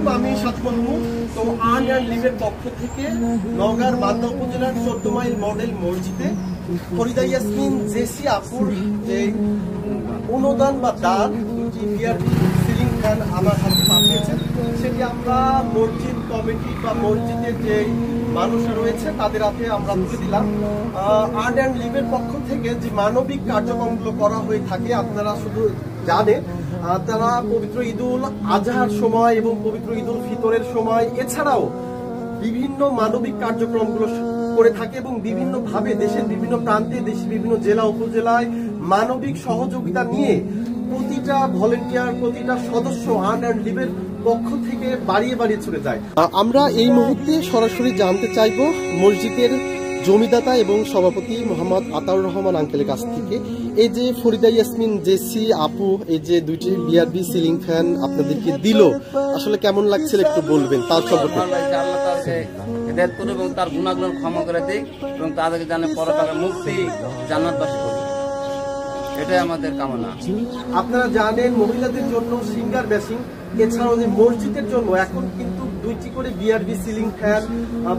আলাইকুম, আমি সাতমন। তো আর্ন অ্যান্ড লিভের পক্ষ থেকে নওগাঁর মান্দা উপজেলার 14 মাইল মডেল মসজিদে ফরিদা ইয়াসমিন জেসি আপুর যে অনুদান বা দান দুটি বিআরবি সিলিং ফ্যান আমার হাতে পাঠিয়েছেন, সেটি আমরা মসজিদ কমিটি বা মসজিদের যে মানুষরা রয়েছে তাদের হাতে আমরা তুলে দিলাম। আর্ন অ্যান্ড লিভের পক্ষ থেকে যে মানবিক কার্যক্রমগুলো করা হয়ে থাকে আপনারা শুধু জানেন, তারা পবিত্র ঈদুল আজহার সময় এবং পবিত্র ঈদুল ফিতরের সময় এছাড়াও বিভিন্ন মানবিক কার্যক্রমগুলো করে থাকে এবং বিভিন্ন ভাবে দেশের বিভিন্ন প্রান্তে, দেশের বিভিন্ন জেলা উপজেলায় মানবিক সহযোগিতা নিয়ে প্রতিটা ভলেন্টিয়ার, প্রতিটা সদস্য আর্ন অ্যান্ড লিভের পক্ষ থেকে বাড়িয়ে বাড়িয়ে চলে যায়। আমরা এই মুহূর্তে সরাসরি জানতে চাইবো মসজিদের জমিদাতা এবং সভাপতি মোহাম্মদ আতাউর রহমান আঙ্কেলের কাছ থেকে, এই যে ফরিদা ইয়াসমিন জেসি আপু এই যে দুইটি বিআরবি সিলিং ফ্যান আপনাদেরকে দিল, আসলে কেমন লাগছিল একটু বলবেন তার সম্পর্কে। এবং তার গুণাগুণ ক্ষমা করে দিক এবং তাদেরকে জানে পরকালে মুক্তি জান্নাতবাসী করবে, এটাই আমাদের কামনা। আপনারা জানেন মহিলাদের জন্য সিঙ্গার বেসিং, এছাড়াও যে মসজিদের জন্য এখন কিন্তু 2টি করে বিআরবি সিলিং ফ্যান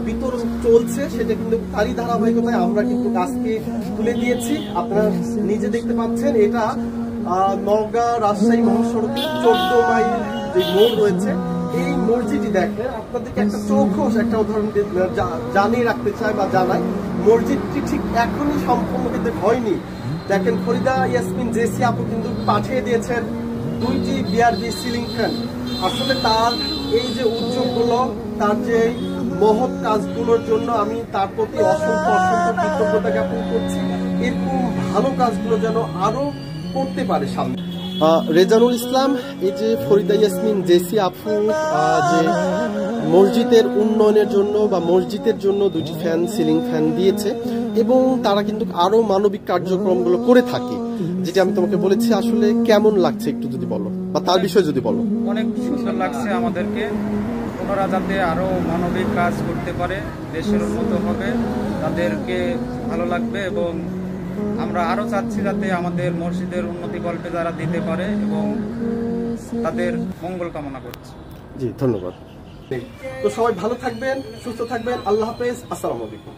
বিতরণ চলছে, সেটা কিন্তু তারই ধারাবাহিকতায় আমরা কিন্তু আজকে তুলে দিয়েছি। আপনারা নিজে দেখতে পাচ্ছেন, এটা নওগাঁ রাজশাহী মহাসড়কের 14 মাইল যে মোড় রয়েছে এই মসজিদটি দেখেন। আপনাদেরকে একটা চৌখস একটা উদাহরণ জানিয়ে রাখতে চাই বা জানাই, মসজিদটি ঠিক এখনই সম্পূর্ণ কিন্তু হয়নি। দেখেন ফরিদা ইয়াসমিন জেসি আপু কিন্তু পাঠিয়ে দিয়েছেন 2টি বিআরবি সিলিং ফ্যান। আসলে তার এই যে উদ্যোগগুলো, তার যে মহৎ কাজগুলোর জন্য আমি তার প্রতি অসংখ্য কৃতজ্ঞতা জ্ঞাপন করছি। এরকম ভালো কাজগুলো যেন আরো করতে পারে সামনে। রেজানুল ইসলাম এই যে ফরিদা ইয়াসমিন জেসি আপু যে মসজিদের উন্নয়নের জন্য বা মসজিদের জন্য 2টি ফ্যান সিলিং ফ্যান দিয়েছে এবং তারা কিন্তু আরো মানবিক কার্যক্রমগুলো করে থাকে, যেটা আমি তোমাকে বলেছি। আসলে কেমন লাগছে একটু যদি বলো, বা তার বিষয়ে যদি বলো। অনেক সুন্দর লাগছে আমাদেরকে, ওনারা যাতে আরো মানবিক কাজ করতে পারে, দেশের উন্নত হবে, তাদেরকে ভালো লাগবে এবং আমরা আরো চাচ্ছি যাতে আমাদের মসজিদের উন্নতি কল্পে যারা দিতে পারে এবং তাদের মঙ্গল কামনা করছি। জি ধন্যবাদ। তো সবাই ভালো থাকবেন, সুস্থ থাকবেন। আল্লাহ হাফেজ, আসসালামু আলাইকুম।